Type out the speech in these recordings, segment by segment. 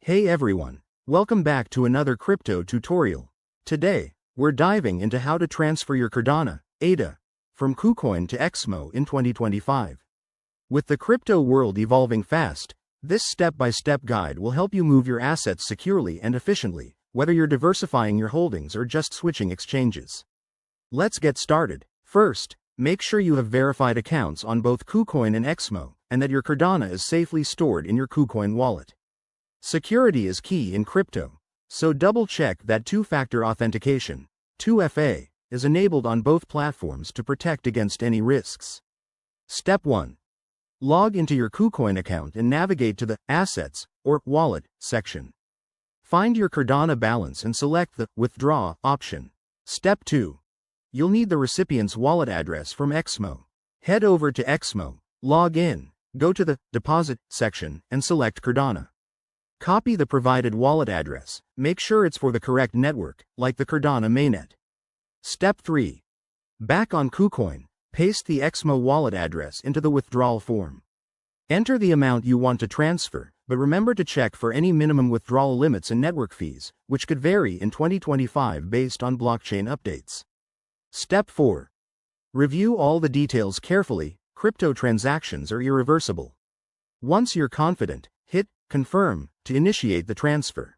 Hey everyone, welcome back to another crypto tutorial. Today, we're diving into how to transfer your Cardano, ADA, from Kucoin to Exmo in 2025. With the crypto world evolving fast, this step-by-step guide will help you move your assets securely and efficiently, whether you're diversifying your holdings or just switching exchanges. Let's get started. First, make sure you have verified accounts on both Kucoin and Exmo, and that your Cardano is safely stored in your Kucoin wallet. Security is key in crypto, so double-check that two-factor authentication, 2FA, is enabled on both platforms to protect against any risks. Step 1. Log into your Kucoin account and navigate to the Assets, or Wallet, section. Find your Cardano balance and select the Withdraw option. Step 2. You'll need the recipient's wallet address from Exmo. Head over to Exmo, log in, go to the Deposit section, and select Cardano. Copy the provided wallet address, make sure it's for the correct network, like the Cardano mainnet. Step 3. Back on Kucoin, paste the Exmo wallet address into the withdrawal form. Enter the amount you want to transfer, but remember to check for any minimum withdrawal limits and network fees, which could vary in 2025 based on blockchain updates. Step 4. Review all the details carefully. Crypto transactions are irreversible. Once you're confident, hit Confirm to initiate the transfer.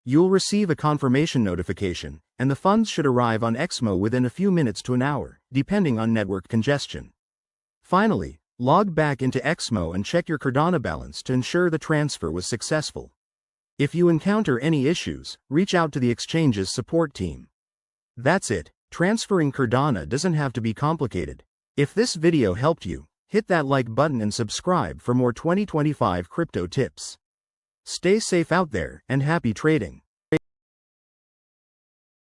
You'll receive a confirmation notification, and the funds should arrive on Exmo within a few minutes to an hour, depending on network congestion. Finally, log back into Exmo and check your Cardano balance to ensure the transfer was successful. If you encounter any issues, reach out to the exchange's support team. That's it. Transferring Cardano doesn't have to be complicated. If this video helped you, hit that like button and subscribe for more 2025 crypto tips. Stay safe out there and happy trading.